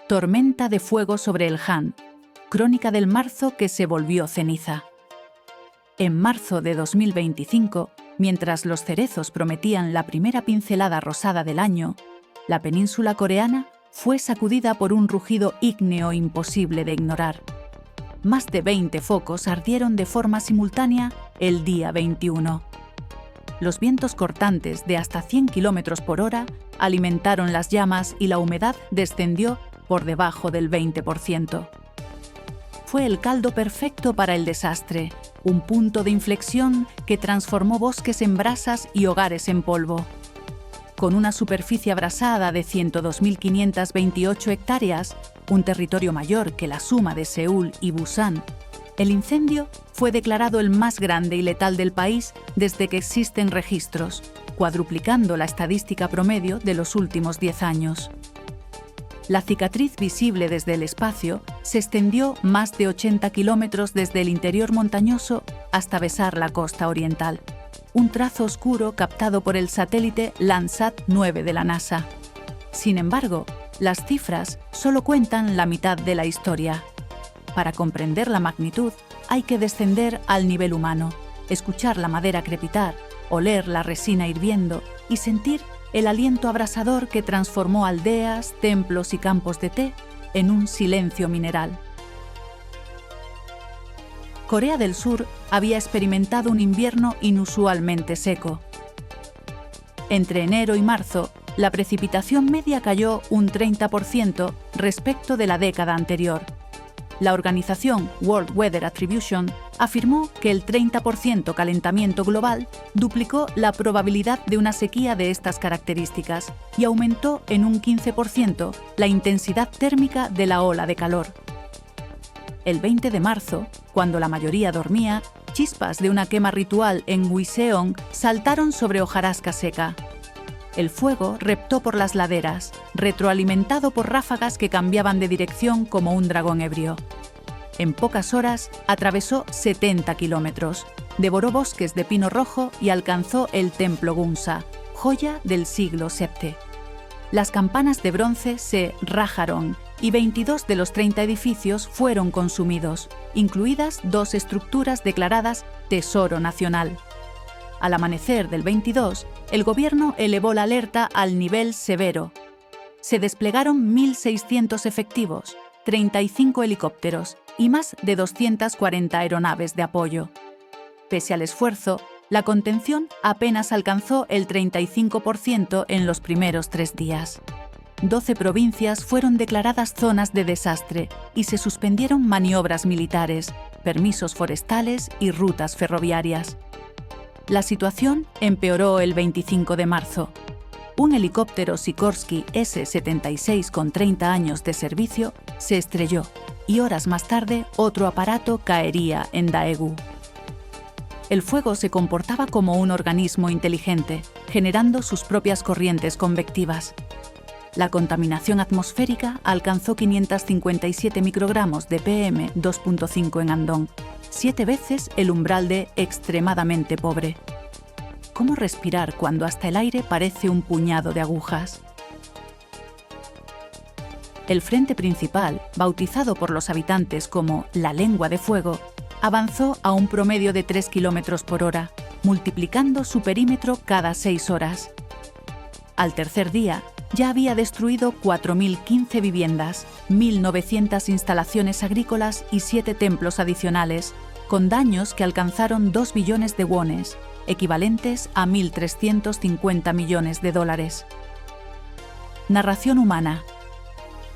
Tormenta de fuego sobre el Han, crónica del marzo que se volvió ceniza. En marzo de 2025, mientras los cerezos prometían la primera pincelada rosada del año, la península coreana fue sacudida por un rugido ígneo imposible de ignorar. Más de 20 focos ardieron de forma simultánea el día 21. Los vientos cortantes de hasta 100 km por hora alimentaron las llamas y la humedad descendió por debajo del 20%. Fue el caldo perfecto para el desastre, un punto de inflexión que transformó bosques en brasas y hogares en polvo. Con una superficie abrasada de 102.528 hectáreas, un territorio mayor que la suma de Seúl y Busan, el incendio fue declarado el más grande y letal del país desde que existen registros, cuadruplicando la estadística promedio de los últimos 10 años. La cicatriz visible desde el espacio se extendió más de 80 kilómetros desde el interior montañoso hasta besar la costa oriental. Un trazo oscuro captado por el satélite Landsat 9 de la NASA. Sin embargo, las cifras solo cuentan la mitad de la historia. Para comprender la magnitud, hay que descender al nivel humano, escuchar la madera crepitar, oler la resina hirviendo y sentir el aliento abrasador que transformó aldeas, templos y campos de té en un silencio mineral. Corea del Sur había experimentado un invierno inusualmente seco. Entre enero y marzo, la precipitación media cayó un 30% respecto de la década anterior. La organización World Weather Attribution afirmó que el 30% calentamiento global duplicó la probabilidad de una sequía de estas características y aumentó en un 15% la intensidad térmica de la ola de calor. El 20 de marzo, cuando la mayoría dormía, chispas de una quema ritual en Wiseong saltaron sobre hojarasca seca. El fuego reptó por las laderas, retroalimentado por ráfagas que cambiaban de dirección como un dragón ebrio. En pocas horas atravesó 70 kilómetros, devoró bosques de pino rojo y alcanzó el templo Gunsa, joya del siglo VII. Las campanas de bronce se rajaron y 22 de los 30 edificios fueron consumidos, incluidas 2 estructuras declaradas Tesoro Nacional. Al amanecer del 22, el gobierno elevó la alerta al nivel severo. Se desplegaron 1.600 efectivos, 35 helicópteros y más de 240 aeronaves de apoyo. Pese al esfuerzo, la contención apenas alcanzó el 35% en los primeros 3 días. 12 provincias fueron declaradas zonas de desastre y se suspendieron maniobras militares, permisos forestales y rutas ferroviarias. La situación empeoró el 25 de marzo. Un helicóptero Sikorsky S-76 con 30 años de servicio se estrelló y horas más tarde otro aparato caería en Daegu. El fuego se comportaba como un organismo inteligente, generando sus propias corrientes convectivas. La contaminación atmosférica alcanzó 557 microgramos de PM2.5 en Andong, 7 veces el umbral de extremadamente pobre. ¿Cómo respirar cuando hasta el aire parece un puñado de agujas? El frente principal, bautizado por los habitantes como la lengua de fuego, avanzó a un promedio de 3 km por hora, multiplicando su perímetro cada 6 horas. Al tercer día, ya había destruido 4.015 viviendas, 1.900 instalaciones agrícolas y 7 templos adicionales, con daños que alcanzaron 2 billones de wones, equivalentes a 1.350 millones de dólares. Narración humana.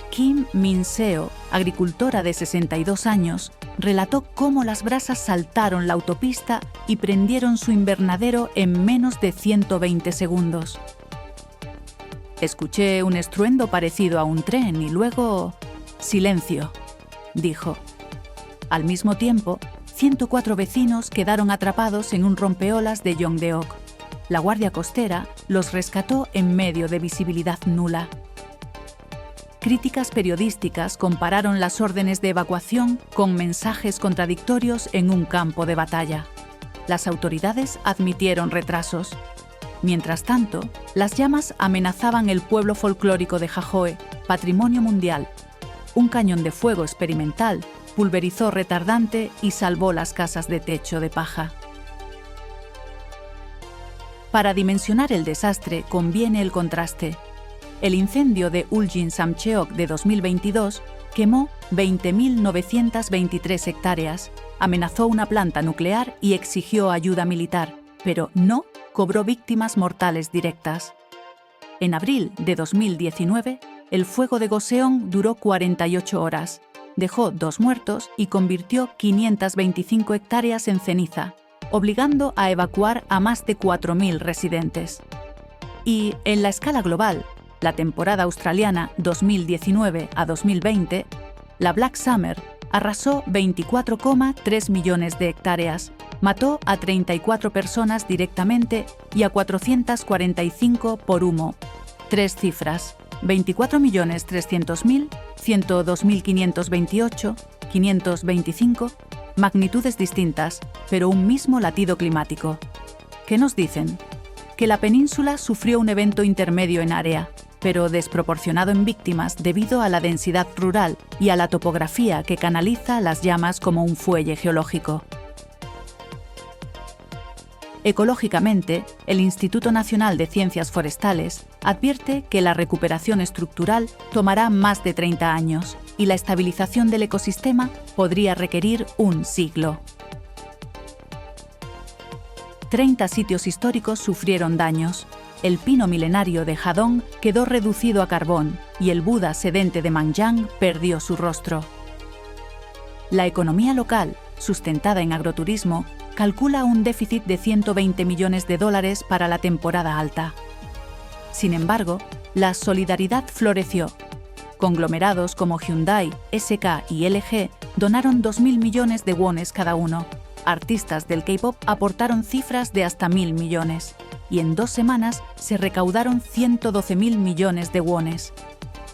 Kim Min-seo, agricultora de 62 años, relató cómo las brasas saltaron la autopista y prendieron su invernadero en menos de 120 segundos. Escuché un estruendo parecido a un tren y luego... «Silencio», dijo. Al mismo tiempo, 104 vecinos quedaron atrapados en un rompeolas de Yongdeok. La Guardia Costera los rescató en medio de visibilidad nula. Críticas periodísticas compararon las órdenes de evacuación con mensajes contradictorios en un campo de batalla. Las autoridades admitieron retrasos. Mientras tanto, las llamas amenazaban el pueblo folclórico de Jajoe, patrimonio mundial, un cañón de fuego experimental pulverizó retardante y salvó las casas de techo de paja. Para dimensionar el desastre conviene el contraste. El incendio de Uljin Samcheok de 2022 quemó 20.923 hectáreas, amenazó una planta nuclear y exigió ayuda militar, pero no cobró víctimas mortales directas. En abril de 2019, el fuego de Goseong duró 48 horas, dejó 2 muertos y convirtió 525 hectáreas en ceniza, obligando a evacuar a más de 4.000 residentes. Y en la escala global, la temporada australiana 2019 a 2020, la Black Summer arrasó 24,3 millones de hectáreas, mató a 34 personas directamente y a 445 por humo. 3 cifras: 24.300.000, 102.528, 525, magnitudes distintas, pero un mismo latido climático. ¿Qué nos dicen? Que la península sufrió un evento intermedio en área, pero desproporcionado en víctimas debido a la densidad rural y a la topografía que canaliza las llamas como un fuelle geológico. Ecológicamente, el Instituto Nacional de Ciencias Forestales advierte que la recuperación estructural tomará más de 30 años y la estabilización del ecosistema podría requerir un siglo. 30 sitios históricos sufrieron daños. El pino milenario de Jadong quedó reducido a carbón y el Buda sedente de Mangyang perdió su rostro. La economía local, sustentada en agroturismo, calcula un déficit de $120 millones para la temporada alta. Sin embargo, la solidaridad floreció. Conglomerados como Hyundai, SK y LG donaron 2.000 millones de wones cada uno. Artistas del K-pop aportaron cifras de hasta 1.000 millones. Y en 2 semanas se recaudaron 112.000 millones de wones.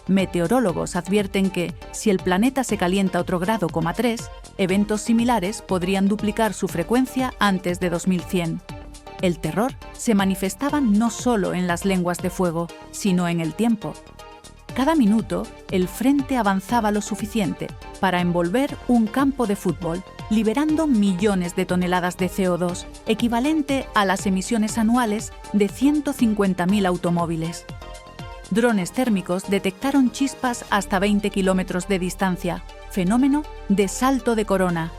Meteorólogos advierten que, si el planeta se calienta otro grado, 3, eventos similares podrían duplicar su frecuencia antes de 2100. El terror se manifestaba no solo en las lenguas de fuego, sino en el tiempo. Cada minuto, el frente avanzaba lo suficiente para envolver un campo de fútbol, liberando millones de toneladas de CO2, equivalente a las emisiones anuales de 150.000 automóviles. Drones térmicos detectaron chispas hasta 20 kilómetros de distancia, fenómeno de salto de corona.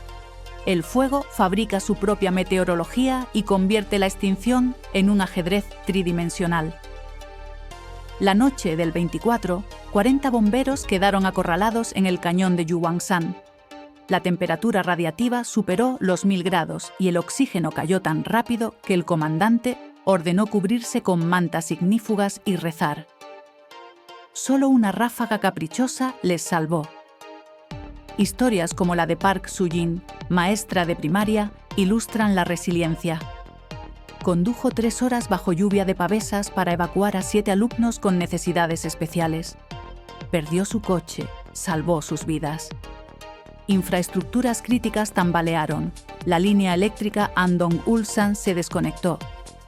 El fuego fabrica su propia meteorología y convierte la extinción en un ajedrez tridimensional. La noche del 24, 40 bomberos quedaron acorralados en el cañón de Yuangshan. La temperatura radiativa superó los 1000 grados y el oxígeno cayó tan rápido que el comandante ordenó cubrirse con mantas ignífugas y rezar. Solo una ráfaga caprichosa les salvó. Historias como la de Park Soo-jin, maestra de primaria, ilustran la resiliencia. Condujo 3 horas bajo lluvia de pavesas para evacuar a 7 alumnos con necesidades especiales. Perdió su coche, salvó sus vidas. Infraestructuras críticas tambalearon. La línea eléctrica Andong-Ulsan se desconectó.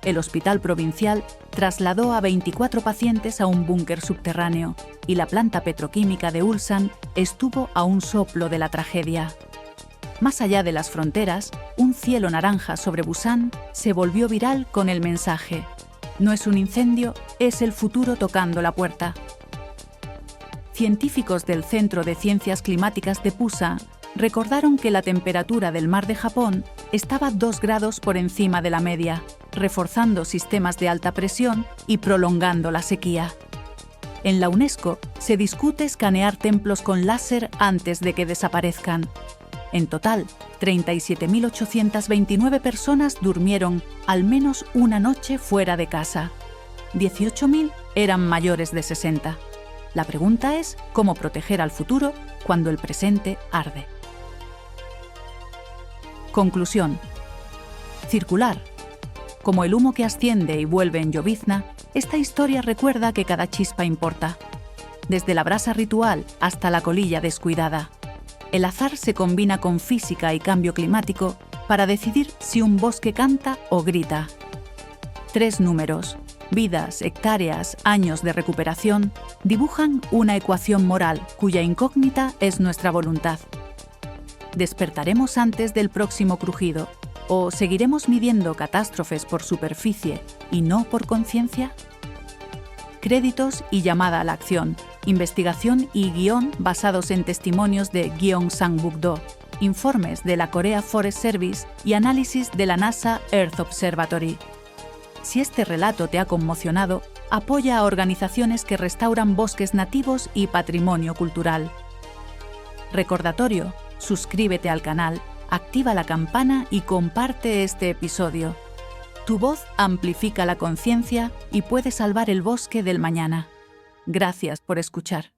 El hospital provincial trasladó a 24 pacientes a un búnker subterráneo y la planta petroquímica de Ulsan estuvo a un soplo de la tragedia. Más allá de las fronteras, un cielo naranja sobre Busan se volvió viral con el mensaje: "No es un incendio, es el futuro tocando la puerta". Científicos del Centro de Ciencias Climáticas de Pusa recordaron que la temperatura del mar de Japón estaba 2 grados por encima de la media, reforzando sistemas de alta presión y prolongando la sequía. En la UNESCO se discute escanear templos con láser antes de que desaparezcan. En total, 37.829 personas durmieron al menos una noche fuera de casa. 18.000 eran mayores de 60. La pregunta es cómo proteger al futuro cuando el presente arde. Conclusión. Circular. Como el humo que asciende y vuelve en llovizna, esta historia recuerda que cada chispa importa. Desde la brasa ritual hasta la colilla descuidada. El azar se combina con física y cambio climático para decidir si un bosque canta o grita. 3 números: Vidas, hectáreas, años de recuperación dibujan una ecuación moral cuya incógnita es nuestra voluntad. ¿Despertaremos antes del próximo crujido o seguiremos midiendo catástrofes por superficie y no por conciencia? Créditos y llamada a la acción, investigación y guión basados en testimonios de Gyeong Sang-buk-do, informes de la Korea Forest Service y análisis de la NASA Earth Observatory. Si este relato te ha conmocionado, apoya a organizaciones que restauran bosques nativos y patrimonio cultural. Recordatorio: suscríbete al canal, activa la campana y comparte este episodio. Tu voz amplifica la conciencia y puede salvar el bosque del mañana. Gracias por escuchar.